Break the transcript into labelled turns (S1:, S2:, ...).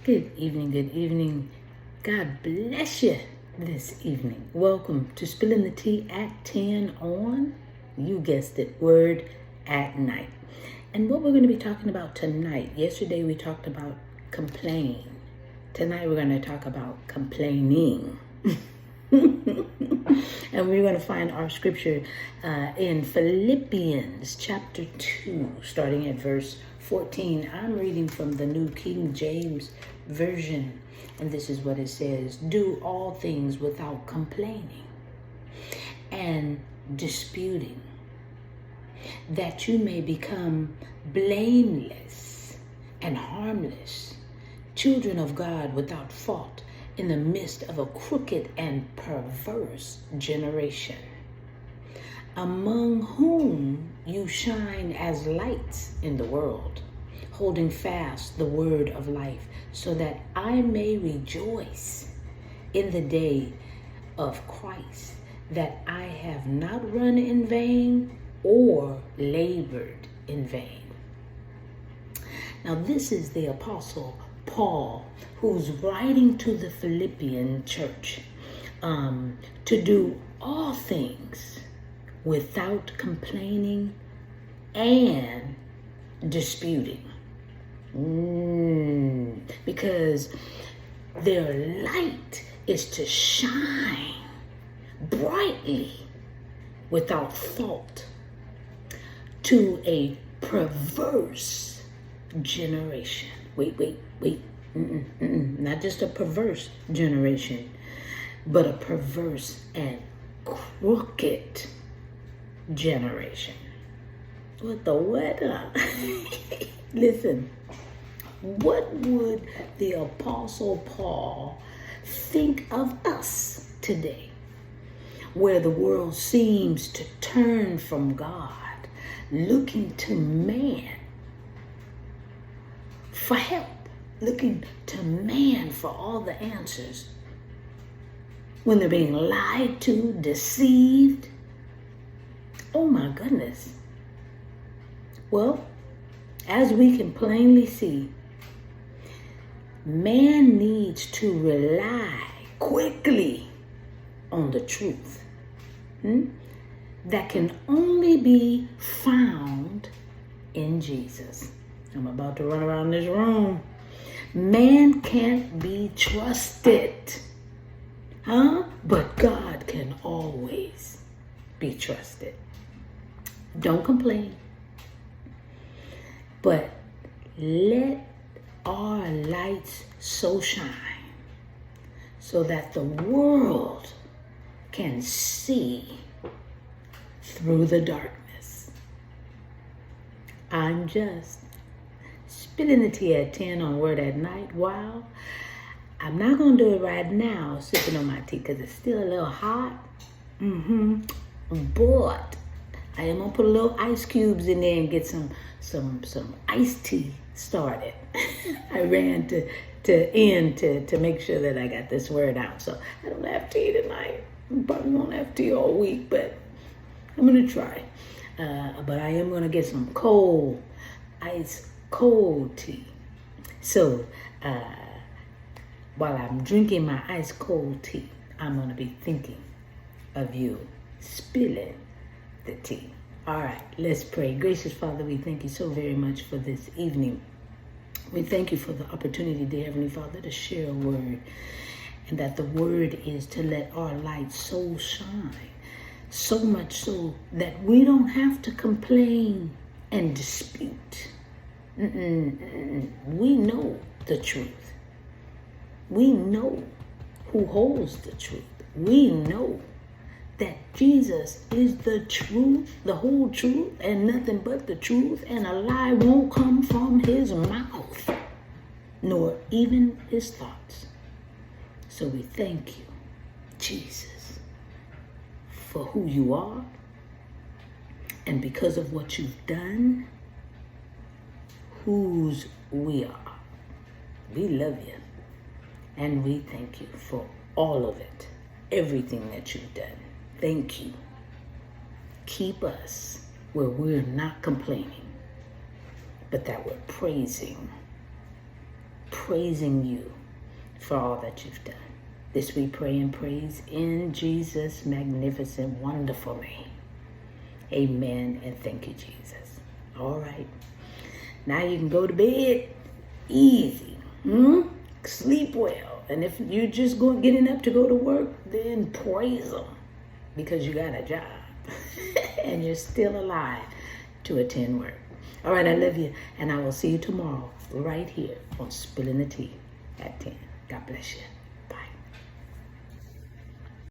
S1: Good evening. God bless you this evening. Welcome to Spilling the Tea at 10 on, you guessed it, Word at Night. And what we're going to be talking about tonight, yesterday we talked about complain. Tonight we're going to talk about complaining. And we're going to find our scripture in Philippians chapter 2, starting at verse 14. I'm reading from the New King James Version, and this is what it says: do all things without complaining and disputing, that you may become blameless and harmless, children of God without fault, in the midst of a crooked and perverse generation, among whom you shine as lights in the world, holding fast the word of life, so that I may rejoice in the day of Christ, that I have not run in vain or labored in vain. Now this is the Apostle Paul, who's writing to the Philippian church to do all things without complaining and disputing. Because their light is to shine brightly without fault to a perverse generation. Wait. Not just a perverse generation, but a perverse and crooked generation. What the what? Listen, what would the Apostle Paul think of us today, where the world seems to turn from God, looking to man for help, looking to man for all the answers, when they're being lied to, deceived? Oh my goodness. Well, as we can plainly see, man needs to rely quickly on the truth that can only be found in Jesus. I'm about to run around this room. Man can't be trusted, but God can always be trusted. Don't complain, but let our lights so shine so that the world can see through the darkness. I'm just spilling the tea at 10 on Word at Night. Wow. I'm not going to do it right now, sipping on my tea, because it's still a little hot. But I am going to put a little ice cubes in there and get some iced tea started. I ran to make sure that I got this word out. So I don't have tea tonight. I probably won't have tea all week, but I'm going to try. But I am going to get some cold tea. So while I'm drinking my ice cold tea, I'm going to be thinking of you spilling the tea. All right, let's pray. Gracious Father, we thank you so very much for this evening. We thank you for the opportunity, dear Heavenly Father, to share a word, and that the word is to let our light so shine, so much so that we don't have to complain and dispute. We know the truth. We know who holds the truth. We know that Jesus is the truth, the whole truth, and nothing but the truth, and a lie won't come from his mouth, nor even his thoughts. So we thank you, Jesus, for who you are, and because of what you've done, whose we are. We love you, and we thank you for all of it, everything that you've done. Thank you. Keep us where we're not complaining, but that we're praising praising you for all that you've done. This we pray and praise in Jesus' magnificent, wonderful name. Amen, and thank you, Jesus. All right. Now you can go to bed easy. Sleep well. And if you're just getting up to go to work, then praise Him because you got a job and you're still alive to attend work. All right, I love you, and I will see you tomorrow right here on Spilling the Tea at 10. God bless you.